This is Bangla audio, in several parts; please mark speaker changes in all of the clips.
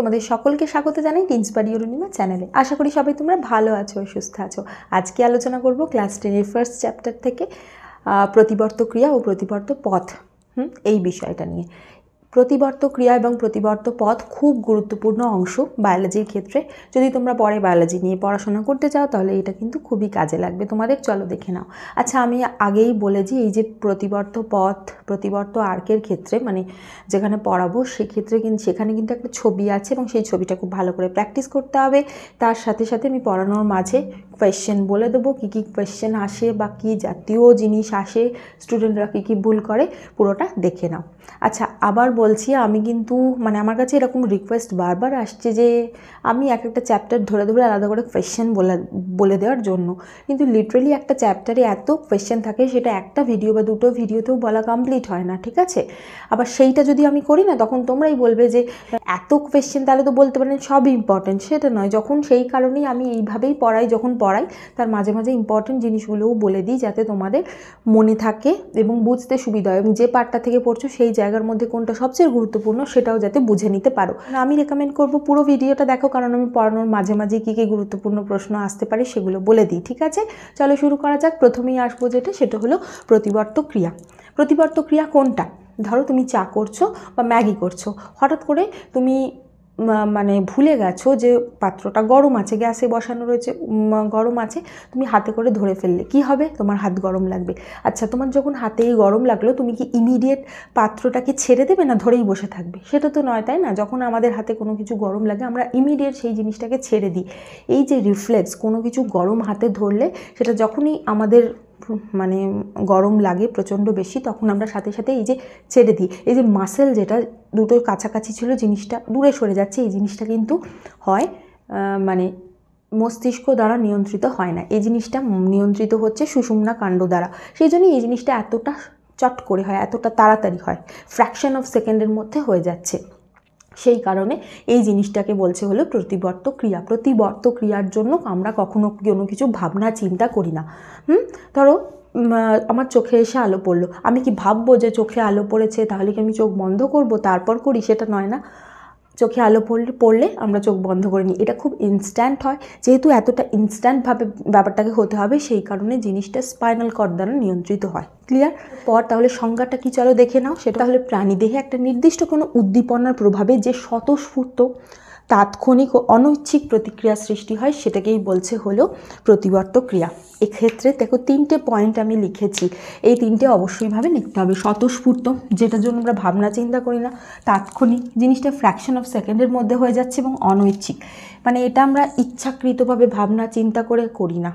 Speaker 1: তোমাদের সকলকে স্বাগত জানাই টিনস বাড়ি অরুণিমা চ্যানেলে। আশা করি সবাই তোমরা ভালো আছো ও সুস্থ আছো। আজকে আলোচনা করব ক্লাস 10 ফার্স্ট চ্যাপ্টার থেকে প্রতিবর্ত ক্রিয়া ও প্রতিবর্ত পথ এই বিষয়টা নিয়ে। প্রতিবর্ত ক্রিয়া এবং প্রতিবর্ত পথ খুব গুরুত্বপূর্ণ অংশ বায়োলজির ক্ষেত্রে। যদি তোমরা পরে বায়োলজি নিয়ে পড়াশোনা করতে চাও তাহলে এটা কিন্তু খুবই কাজে লাগবে তোমাদের। চলো দেখে নাও। আচ্ছা, আমি আগেই বলেছি এই যে প্রতিবর্ত পথ প্রতিবর্ত আর্কের ক্ষেত্রে মানে যেখানে পড়াবো সেক্ষেত্রে কিন্তু সেখানে কিন্তু একটা ছবি আছে এবং সেই ছবিটা খুব ভালো করে প্র্যাকটিস করতে হবে। তার সাথে সাথে আমি পড়ানোর মাঝে কোয়েশ্চেন বলে দেবো, কী কী কোয়েশ্চেন আসে বা কী জাতীয় জিনিস আসে, স্টুডেন্টরা কী কী ভুল করে, পুরোটা দেখে নাও। আচ্ছা, আবার বলছি, আমি কিন্তু মানে আমার কাছে এরকম রিকোয়েস্ট বারবার আসছে যে আমি এক একটা চ্যাপ্টার ধরে ধরে আলাদা করে কোয়েশ্চেন বলে দেওয়ার জন্য, কিন্তু লিটারেলি একটা চ্যাপ্টারে এত কোয়েশ্চেন থাকে সেটা একটা ভিডিও বা দুটো ভিডিওতেও বলা কমপ্লিট হয় না, ঠিক আছে? আবার সেইটা যদি আমি করি না তখন তোমরাই বলবে যে এত কোয়েশ্চেন, তাহলে তো বলতে পারেন সব ইম্পর্টেন্ট। সেটা নয়, যখন সেই কারণেই আমি এইভাবেই পড়াই, যখন পড়াই তার মাঝে মাঝে ইম্পর্টেন্ট জিনিসগুলোও বলে দিই যাতে তোমাদের মনে থাকে এবং বুঝতে সুবিধা হয়, এবং যে পার্টটা থেকে পড়ছো সেই জায়গার মধ্যে কোনটা সবচেয়ে গুরুত্বপূর্ণ সেটাও যাতে বুঝে নিতে পারো। আমি রেকমেন্ড করবো পুরো ভিডিওটা দেখো, কারণ আমি পড়ানোর মাঝে মাঝে কী কী গুরুত্বপূর্ণ প্রশ্ন আসতে পারে সেগুলো বলে দিই, ঠিক আছে? চলো শুরু করা যাক। প্রথমেই আসবো সেটা হলো প্রতিবর্ত ক্রিয়া। প্রতিবর্ত ক্রিয়া কোনটা? ধরো তুমি চা করছো বা ম্যাগি করছো, হঠাৎ করে তুমি মানে ভুলে গেছো যে পাত্রটা গরম আছে, গ্যাসে বসানো রয়েছে, গরম আছে, তুমি হাতে করে ধরে ফেললে, কি হবে? তোমার হাত গরম লাগবে। আচ্ছা, তোমার যখন হাতেই গরম লাগলো তুমি কি ইমিডিয়েট পাত্রটাকে ছেড়ে দেবে না ধরেই বসে থাকবে? সেটা তো নয়, তাই না? যখন আমাদের হাতে কোনো কিছু গরম লাগে আমরা ইমিডিয়েট সেই জিনিসটাকে ছেড়ে দিই। এই যে রিফ্লেক্স, কোনো কিছু গরম হাতে ধরলে সেটা যখনই আমাদের মানে গরম লাগে প্রচণ্ড বেশি, তখন আমরা সাথে সাথে এই যে ছেড়ে দিই। এই যে মাসেল যেটা দুটোর কাছাকাছি ছিল জিনিসটা দূরে সরে যাচ্ছে, এই জিনিসটা কিন্তু হয় মানে মস্তিষ্ক দ্বারা নিয়ন্ত্রিত হয় না, এই জিনিসটা নিয়ন্ত্রিত হচ্ছে সুষুম্না কাণ্ড দ্বারা। সেই জন্যই এই জিনিসটা এতটা চট করে হয়, এতটা তাড়াতাড়ি হয়, ফ্র্যাকশন অফ সেকেন্ডের মধ্যে হয়ে যাচ্ছে। সেই কারণে এই জিনিসটাকে বলছে হলো প্রতিবর্ত ক্রিয়া। প্রতিবর্ত ক্রিয়ার জন্য আমরা কখনো কোনো কিছু ভাবনা চিন্তা করি না। ধরো আমার চোখে এসে আলো পড়লো, আমি কি ভাববো যে চোখে আলো পড়েছে তাহলে কি আমি চোখ বন্ধ করব তারপর করি? সেটা নয় না। চোখে আলো পড়লে আমরা চোখ বন্ধ করে নিই, এটা খুব ইনস্ট্যান্ট হয়। যেহেতু এতটা ইনস্ট্যান্টভাবে ব্যাপারটাকে হতে হবে সেই কারণে জিনিসটা স্পাইনাল কর্ড দ্বারা নিয়ন্ত্রিত হয়। ক্লিয়ার? পর তাহলে সংজ্ঞাটা কি চলো দেখে নাও। সেটা তাহলে প্রাণীদেহে একটা নির্দিষ্ট কোনো উদ্দীপনার প্রভাবে যে স্বতঃস্ফূর্ত তাৎক্ষণিক ও অনৈচ্ছিক প্রতিক্রিয়া সৃষ্টি হয় সেটাকেই বলছে হলো প্রতিবর্ত ক্রিয়া। এক্ষেত্রে দেখো 3টে পয়েন্ট আমি লিখেছি, এই 3টে অবশ্যইভাবে লিখতে হবে। স্বতঃস্ফূর্ত, যেটার জন্য আমরা ভাবনা চিন্তা করি না, তাৎক্ষণিক, জিনিসটা ফ্র্যাকশন অফ সেকেন্ডের মধ্যে হয়ে যাচ্ছে, এবং অনৈচ্ছিক, মানে এটা আমরা ইচ্ছাকৃতভাবে ভাবনা চিন্তা করে করি না,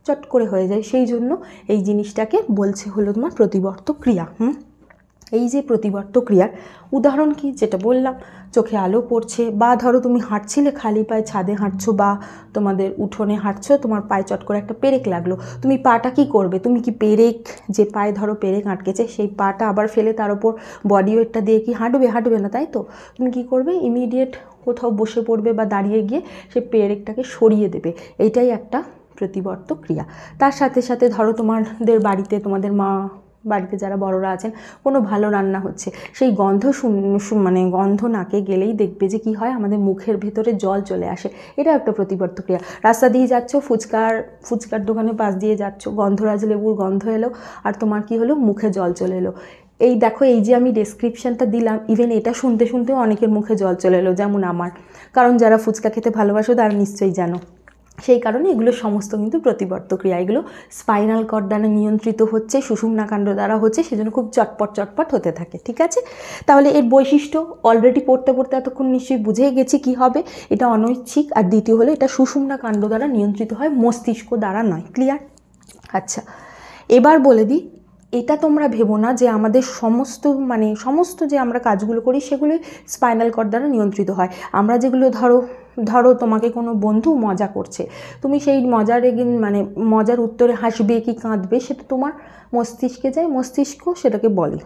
Speaker 1: চট করে হয়ে যায়। সেই জন্য এই জিনিসটাকে বলছে হলো তোমার প্রতিবর্ত ক্রিয়া। এই যে প্রতিবর্ত ক্রিয়ার উদাহরণ কি, যেটা বললাম, চোখে আলো পড়ছে, বা ধরো তুমি হাঁটছিলে, খালি পায়ে ছাদে হাঁটছো বা তোমাদের উঠোনে হাঁটছো, তোমার পায়ে চট করে একটা পেরেক লাগলো, তুমি পাটা কি করবে? তুমি কি পেরেক, যে পায়ে ধরো পেরেক আটকেছে সেই পাটা আবার ফেলে তার উপর বডি ওয়েটটা দিয়ে কি হাঁটবে না, তাই তো? তুমি কি করবে? ইমিডিয়েট কোথাও বসে পড়বে বা দাঁড়িয়ে গিয়ে সেই পেরেকটাকে সরিয়ে দেবে। এইটাই একটা প্রতিবর্ত ক্রিয়া। তার সাথে সাথে ধরো তোমাদের বাড়িতে, তোমাদের বাড়িতে যারা বড়রা আছেন, কোনো ভালো রান্না হচ্ছে, সেই গন্ধ মানে গন্ধ নাকে গেলেই দেখবে যে কি হয়, আমাদের মুখের ভেতরে জল চলে আসে। এটা একটা প্রতিবর্ত ক্রিয়া। রাস্তা দিয়ে যাচ্ছ, ফুচকার দোকানের পাশ দিয়ে যাচ্ছ, গন্ধরাজ লেবুর গন্ধ এলো আর তোমার কি হলো, মুখে জল চলে এলো। এই দেখো, এই যে আমি ডেসক্রিপশানটা দিলাম, ইভেন এটা শুনতে শুনতেও অনেকের মুখে জল চলে এলো, যেমন আমার, কারণ যারা ফুচকা খেতে ভালোবাসো তারা নিশ্চয়ই জানো। সেই কারণে এগুলো সমস্ত কিন্তু প্রতিবর্ত ক্রিয়া। এগুলো স্পাইনাল কর্ড দ্বারা নিয়ন্ত্রিত হচ্ছে, সুষুম্নাকাণ্ড দ্বারা হচ্ছে, সেজন্য খুব চটপট হতে থাকে, ঠিক আছে? তাহলে এর বৈশিষ্ট্য অলরেডি পড়তে এতক্ষণ নিশ্চয়ই বুঝেই গেছি কি হবে। এটা অনৈচ্ছিক, আর দ্বিতীয় হলো এটা সুষুম্নাকাণ্ড দ্বারা নিয়ন্ত্রিত হয়, মস্তিষ্ক দ্বারা নয়। ক্লিয়ার? আচ্ছা, এবার বলে দিই, এটা তোমরা ভেবো না যে আমাদের সমস্ত যে আমরা কাজগুলো করি সেগুলোই স্পাইনাল কর্ড দ্বারা নিয়ন্ত্রিত হয়। আমরা যেগুলো ধরো তোমাকে কোনো বন্ধু মজা করছে, তুমি সেই মজার উত্তরে হাসবে কি কাঁদবে সেটা তোমার মস্তিষ্কে যায়, মস্তিষ্ক সেটাকে বলে,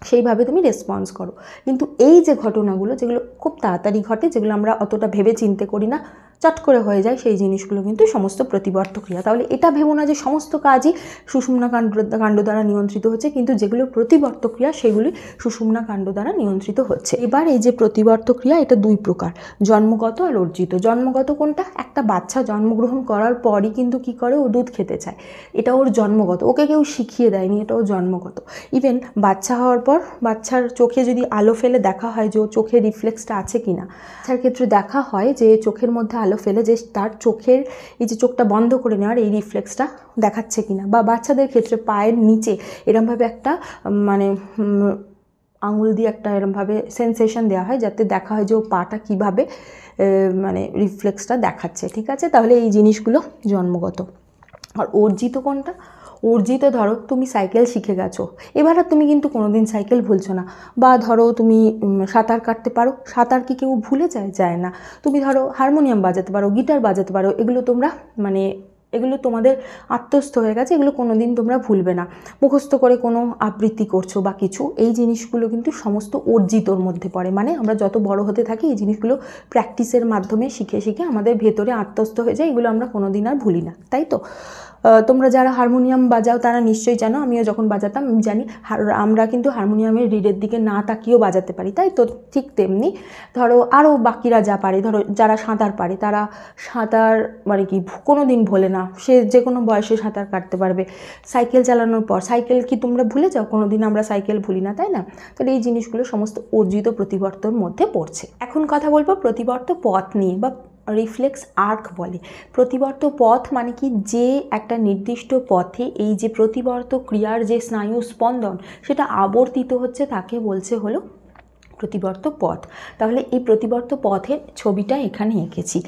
Speaker 1: সেইভাবে তুমি রেসপন্স করো। কিন্তু এই যে ঘটনাগুলো যেগুলো খুব তাড়াতাড়ি ঘটে, যেগুলো আমরা অতটা ভেবে চিন্তে করি না, চট করে হয়ে যায়, সেই জিনিসগুলো কিন্তু সমস্ত প্রতিবর্ত ক্রিয়া। তাহলে এটা ভেবো না যে সমস্ত কাজই সুষুম্না কাণ্ড দ্বারা নিয়ন্ত্রিত হচ্ছে, কিন্তু যেগুলো প্রতিবর্ত ক্রিয়া সেগুলি সুষুম্না কাণ্ড দ্বারা নিয়ন্ত্রিত হচ্ছে। এবার এই যে প্রতিবর্ত ক্রিয়া, এটা দুই প্রকার, জন্মগত আর অর্জিত। জন্মগত কোনটা? একটা বাচ্চা জন্মগ্রহণ করার পরই কিন্তু কি করে, ও দুধ খেতে চায়, এটা ওর জন্মগত, ওকে কেউ শিখিয়ে দেয়নি, এটা ওর জন্মগত। ইভেন বাচ্চা হওয়ার পর বাচ্চার চোখে যদি আলো ফেলে দেখা হয় যে ও চোখের রিফ্লেক্সটা আছে কিনা, বাচ্চার ক্ষেত্রে দেখা হয় যে চোখের মধ্যে আলো ফেলে যে তার চোখের এই যে চোখটা বন্ধ করে নেওয়ার এই রিফ্লেক্সটা দেখাচ্ছে কিনা, বা বাচ্চাদের ক্ষেত্রে পায়ের নিচে এরমভাবে একটা মানে আঙুল দিয়ে একটা এরমভাবে সেন্সেশন দেওয়া হয় যাতে দেখা হয় যে ও পাটা কীভাবে মানে রিফ্লেক্সটা দেখাচ্ছে, ঠিক আছে। তাহলে এই জিনিসগুলো জন্মগত। আর অর্জিত কোনটা? অর্জিত, ধরো তুমি সাইকেল শিখে গেছো, এবার আর তুমি কিন্তু কোনোদিন সাইকেল ভুলছো না। বা ধরো তুমি সাঁতার কাটতে পারো, সাঁতার কি কেউ ভুলে যায় না। তুমি ধরো হারমোনিয়াম বাজাতে পারো, গিটার বাজাতে পারো, এগুলো তোমরা মানে এগুলো তোমাদের আত্মস্থ হয়ে গেছে, এগুলো কোনো দিন তোমরা ভুলবে না। মুখস্থ করে কোনো আবৃত্তি করছো বা কিছু, এই জিনিসগুলো কিন্তু সমস্ত অর্জিতর মধ্যে পড়ে। মানে আমরা যত বড় হতে থাকি এই জিনিসগুলো প্র্যাকটিসের মাধ্যমে শিখে শিখে আমাদের ভেতরে আত্মস্থ হয়ে যায়, এগুলো আমরা কোনো দিন আর ভুলি না, তাই তো। তোমরা যারা হারমোনিয়াম বাজাও তারা নিশ্চয়ই জানো, আমিও যখন বাজাতাম আমি জানি আমরা কিন্তু হারমোনিয়ামের রিডের দিকে না তাকিয়েও বাজাতে পারি, তাই তো। ঠিক তেমনি ধরো আরও বাকিরা যা পারে, ধরো যারা সাঁতার পারে তারা সাঁতার মানে কি কোনো দিন ভোলে না, সে যে কোনো বয়সে সাঁতার কাটতে পারবে। সাইকেল চালানোর পর, সাইকেল কি তোমরা ভুলে যাও? কোনো দিন আমরা সাইকেল ভুলি না, তাই না। তাহলে এই জিনিসগুলো সমস্ত অর্জিত প্রতিবর্তর মধ্যে পড়ছে। এখন কথা বলবো প্রতিবর্ত পথ নিয়ে, বা রিফ্লেক্স আর্ক বলে। প্রতিবর্ত পথ মানে কি, যে একটা নির্দিষ্ট পথে এই যে প্রতিবর্ত ক্রিয়ার যে স্নায়ু স্পন্দন সেটা আবর্তিত হচ্ছে, তাকে বলছে হলো প্রতিবর্ত পথ। তাহলে এই প্রতিবর্ত পথের ছবিটা এখানে এঁকেছি।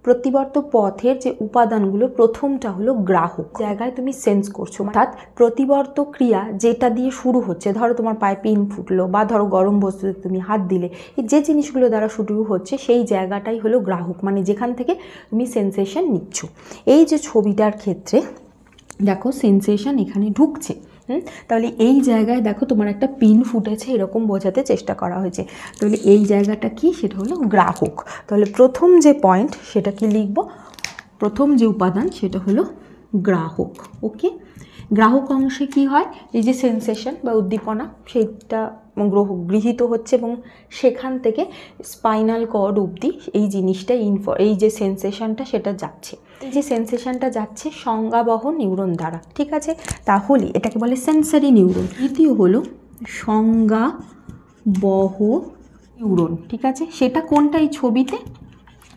Speaker 1: প্রতিবর্ত পথের যে উপাদানগুলো, প্রথমটা হলো গ্রাহক, জায়গায় তুমি সেন্স করছো, অর্থাৎ প্রতিবর্ত ক্রিয়া যেটা দিয়ে শুরু হচ্ছে, ধরো তোমার পায়ে পিন ফুটলো বা ধরো গরম বস্তুতে তুমি হাত দিলে, এই যে জিনিসগুলো দ্বারা শুরু হচ্ছে সেই জায়গাটাই হলো গ্রাহক, মানে যেখান থেকে তুমি সেন্সেশন নিচ্ছ। এই যে ছবিটার ক্ষেত্রে দেখো সেন্সেশন এখানে ঢুকছে, তাহলে এই জায়গায় দেখো তোমার একটা পিন ফুটেছে, এরকম বোঝাতে চেষ্টা করা হয়েছে। তাহলে এই জায়গাটা কি, সেটা হলো গ্রাহক। তাহলে প্রথম যে পয়েন্ট সেটা কি লিখব, প্রথম যে উপাদান সেটা হলো গ্রাহক। ওকে, গ্রাহক অংশে কি হয়, এই যে সেন্সেশন বা উদ্দীপনা সেটা গৃহীত হচ্ছে এবং সেখান থেকে স্পাইনাল কর্ড অবধি এই জিনিসটা এই যে সেন্সেশনটা সেটা যাচ্ছে। এই যে সেন্সেশনটা যাচ্ছে সংজ্ঞাবহ নিউরন দ্বারা, ঠিক আছে। তাহলে এটাকে বলে সেন্সারি নিউরন। দ্বিতীয় হলো সংজ্ঞাবহ নিউরন, ঠিক আছে। সেটা কোনটা এই ছবিতে?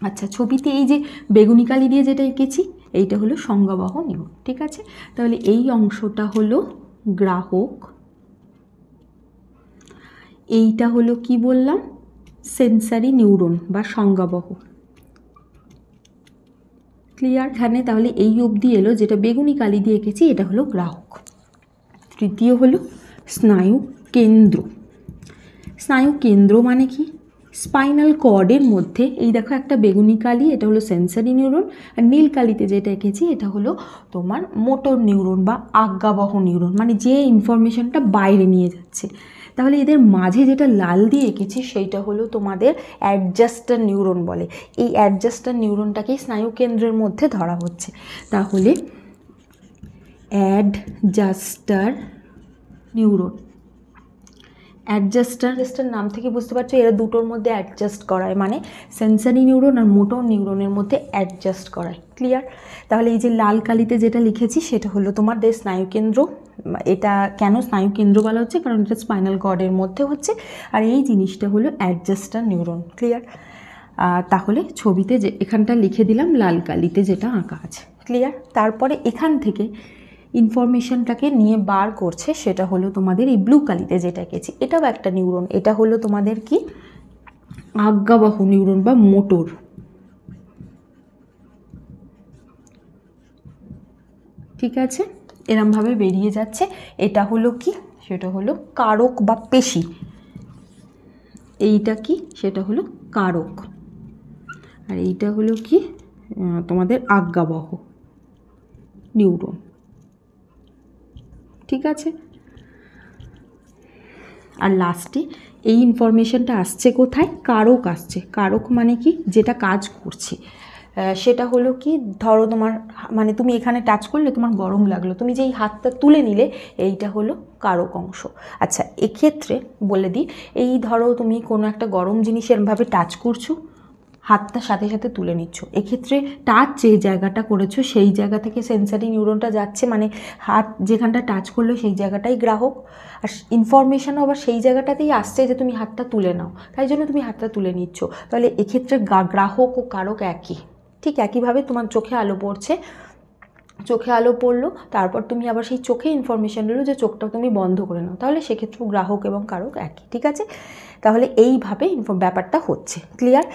Speaker 1: আচ্ছা, ছবিতে এই যে বেগুনি কালি দিয়ে যেটা এঁকেছি এইটা হলো সংজ্ঞাবহ নিউরন, ঠিক আছে। তাহলে এই অংশটা হলো গ্রাহক, এইটা হলো কি বললাম, সেন্সারি নিউরন বা সংজ্ঞাবহ। ক্লিয়ার এখানে? তাহলে এই অবধি এলো, যেটা বেগুনি কালি দিয়ে এঁকেছি এটা হলো গ্রাহক। তৃতীয় হলো স্নায়ু কেন্দ্র। স্নায়ু কেন্দ্র মানে কি, স্পাইনাল কর্ডের মধ্যে এই দেখো একটা বেগুনি কালি, এটা হলো সেন্সারি নিউরন, আর নীল কালিতে যেটা এঁকেছি এটা হলো তোমার মোটর নিউরন বা আজ্ঞাবহ নিউরন, মানে যে ইনফরমেশনটা বাইরে নিয়ে যাচ্ছে। তাহলে এদের মাঝে যেটা লাল দিয়ে এঁকেছি সেইটা হলো তোমাদের অ্যাডজাস্টার নিউরন বলে। এই অ্যাডজাস্টার নিউরনটাকেই স্নায়ু কেন্দ্রের মধ্যে ধরা হচ্ছে। তাহলে অ্যাডজাস্টার নিউরন, অ্যাডজাস্টার নাম থেকে বুঝতে পারছো এরা দুটোর মধ্যে অ্যাডজাস্ট করায়, মানে সেন্সারি নিউরন আর মোটর নিউরনের মধ্যে অ্যাডজাস্ট করায়। ক্লিয়ার? তাহলে এই যে লাল কালিতে যেটা লিখেছি সেটা হলো তোমাদের স্নায়ুকেন্দ্র। এটা কেন স্নায়ুকেন্দ্র বলা হচ্ছে, কারণ এটা স্পাইনাল কর্ডের মধ্যে হচ্ছে, আর এই জিনিসটা হলো অ্যাডজাস্টার নিউরন। ক্লিয়ার? তাহলে ছবিতে যে এখানটা লিখে দিলাম লাল কালিতে যেটা আঁকা আছে। ক্লিয়ার? তারপরে এখান থেকে ইনফরমেশনটাকে নিয়ে বার করছে সেটা হলো তোমাদের এই ব্লু কালিতে যেটা এঁকেছি, এটাও একটা নিউরন। এটা হলো তোমাদের কি, আজ্ঞাবহ নিউরন বা মোটর। ঠিক আছে, এরমভাবে বেরিয়ে যাচ্ছে। এটা হলো কি, সেটা হলো কারক বা পেশি। এইটা কি, সেটা হলো কারক, আর এইটা হলো কি তোমাদের আজ্ঞাবহ নিউরন। ঠিক আছে, আর লাস্টে এই ইনফরমেশনটা আসছে কোথায়, কারক আসছে। কারক মানে কি, যেটা কাজ করছে। সেটা হলো কি, ধরো তোমার মানে তুমি এখানে টাচ করলে তোমার গরম লাগলো, তুমি যেই হাতটা তুলে নিলে এইটা হলো কারক অংশ। আচ্ছা, এক্ষেত্রে বলে দিই, এই ধরো তুমি কোনো একটা গরম জিনিস এরমভাবে টাচ করছো, হাতটা সাথে সাথে তুলে নিচ্ছ, এক্ষেত্রে টাচ যে জায়গাটা করেছো সেই জায়গা থেকে সেন্সারি নিউরনটা যাচ্ছে, মানে হাত যেখানটা টাচ করলো সেই জায়গাটাই গ্রাহক, আর ইনফরমেশানও আবার সেই জায়গাটাতেই আসছে যে তুমি হাতটা তুলে নাও, তাই জন্য তুমি হাতটা তুলে নিচ্ছ। তাহলে এক্ষেত্রে গ্রাহক ও কারক একই। ঠিক একইভাবে তোমার চোখে আলো পড়ছে, চোখে আলো পড়লো, তারপর তুমি আবার সেই চোখে ইনফরমেশান দিলো যে চোখটা তুমি বন্ধ করে নাও, তাহলে সেক্ষেত্রে গ্রাহক এবং কারক একই। ঠিক আছে, তাহলে এইভাবে ব্যাপারটা হচ্ছে। ক্লিয়ার?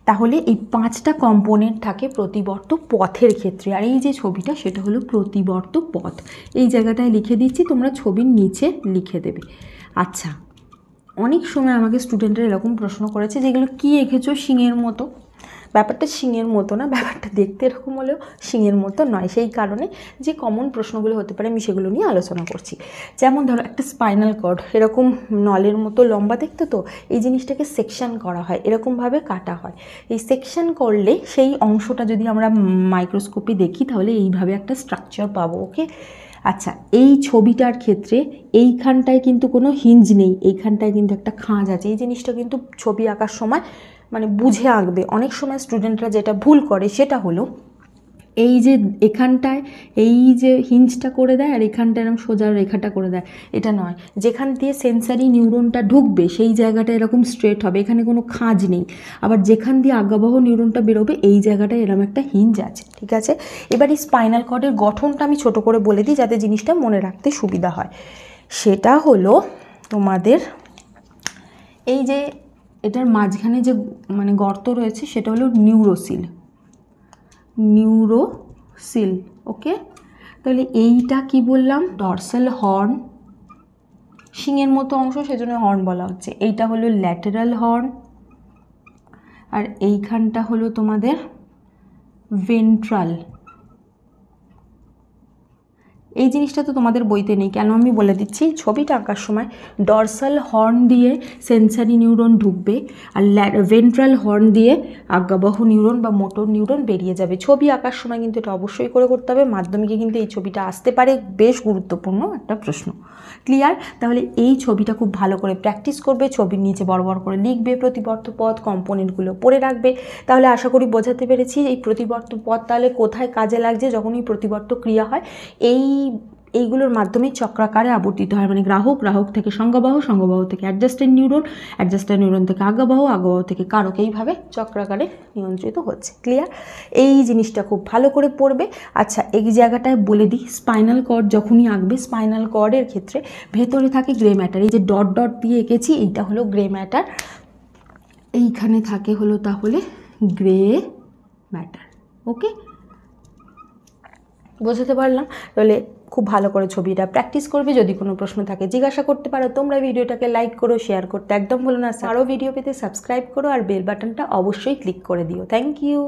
Speaker 1: তাহলে এই 5টা কম্পোনেন্ট থাকে প্রতিবর্ত পথের ক্ষেত্রে, আর এই যে ছবিটা সেটা হলো প্রতিবর্ত পথ। এই জায়গাটায় লিখে দিচ্ছি, তোমরা ছবির নিচে লিখে দেবে। আচ্ছা, অনেক সময় আমাকে স্টুডেন্টরা এরকম প্রশ্ন করেছে যে এগুলো কী এঁকেছো শিঙের মতো। ব্যাপারটা শিঙের মতো না, ব্যাপারটা দেখতে এরকম হলেও শিঙের মতো নয়। সেই কারণে যে কমন প্রশ্নগুলো হতে পারে আমি সেগুলো নিয়ে আলোচনা করছি। যেমন ধরো একটা স্পাইনাল কর্ড এরকম নলের মতো লম্বা দেখতে, তো এই জিনিসটাকে সেকশন করা হয়, এরকমভাবে কাটা হয়। এই সেকশন করলে সেই অংশটা যদি আমরা মাইক্রোস্কোপে দেখি তাহলে এইভাবে একটা স্ট্রাকচার পাবো। ওকে, আচ্ছা, এই ছবিটার ক্ষেত্রে এইখানটায় কিন্তু কোনো হিঞ্জ নেই, এইখানটায় কিন্তু একটা খাঁজ আছে। এই জিনিসটা কিন্তু ছবি আঁকার সময় মানে বুঝে আঁকবে। অনেক সময় স্টুডেন্টরা যেটা ভুল করে সেটা হলো এই যে এখানটায় এই যে হিঞ্জটা করে দেয় আর এখানটায় এরকম সোজা রেখাটা করে দেয়, এটা নয়। যেখান দিয়ে সেন্সারি নিউরনটা ঢুকবে সেই জায়গাটা এরকম স্ট্রেট হবে, এখানে কোনো খাঁজ নেই। আবার যেখান দিয়ে আজ্ঞাবহ নিউরনটা বেরোবে এই জায়গাটায় এরকম একটা হিঞ্জ আছে। ঠিক আছে, এবার এই স্পাইনাল কর্ডের গঠনটা আমি ছোট করে বলে দিই যাতে জিনিসটা মনে রাখতে সুবিধা হয়। সেটা হলো তোমাদের এই যে এটার মাঝখানে যে মানে গর্ত রয়েছে সেটা হলো নিউরোসিল। ওকে, তাহলে এইটা কি বললাম, ডরসাল হর্ন, শিঙের মতো অংশ সেজন্য হর্ন বলা হচ্ছে। এইটা হলো ল্যাটেরাল হর্ন, আর এইখানটা হলো তোমাদের ভেন্ট্রাল। এই জিনিসটা তো তোমাদের বইতে নেই, কেন আমি বলে দিচ্ছি। ছবিটা আঁকার সময় ডরসাল হর্ন দিয়ে সেন্সারি নিউরন ঢুকবে আর ভেন্ট্রাল হর্ন দিয়ে আজ্ঞাবহ নিউরন বা মোটর নিউরন বেরিয়ে যাবে। ছবি আঁকার সময় কিন্তু এটা অবশ্যই করে করতে হবে, মাধ্যমিকে কিন্তু এই ছবিটা আসতে পারে, বেশ গুরুত্বপূর্ণ একটা প্রশ্ন। ক্লিয়ার? তাহলে এই ছবিটা খুব ভালো করে প্র্যাকটিস করবে, ছবির নিচে বড় বড় করে লিখবে, প্রতিবর্ত পথ কম্পোনেন্টগুলো পড়ে রাখবে। তাহলে আশা করি বোঝাতে পেরেছি এই প্রতিবর্ত পথ তাহলে কোথায় কাজে লাগছে, যখনই প্রতিবর্ত ক্রিয়া হয় এইগুলোর মাধ্যমে চক্রাকারে আবর্তিত হয়, মানে গ্রাহক থেকে সংজ্ঞাবাহ থেকে অ্যাডজাস্টেন্ট নিউরন থেকে আজ্ঞাবহ থেকে কারক, এইভাবে চক্রাকারে নিয়ন্ত্রিত হচ্ছে। ক্লিয়ার? এই জিনিসটা খুব ভালো করে পড়বে। আচ্ছা, এই জায়গাটায় বলে দিই, স্পাইনাল কর্ড যখনই আঁকবে, স্পাইনাল কর্ডের ক্ষেত্রে ভেতরে থাকে গ্রে ম্যাটার। এই যে ডট ডট দিয়ে এঁকেছি এইটা হলো গ্রে ম্যাটার, এইখানে থাকে হলো তাহলে গ্রে ম্যাটার। ওকে, বোঝাতে পারলাম? তাহলে খুব ভালো করে ছবিটা প্র্যাকটিস করবে। যদি কোনো প্রশ্ন থাকে জিজ্ঞাসা করতে পারো। তোমরা ভিডিওটাকে লাইক করো, শেয়ার করতে একদম ভুলো না। আরও ভিডিও পেতে সাবস্ক্রাইব করো আর বেল বাটনটা অবশ্যই ক্লিক করে দিও। Thank you.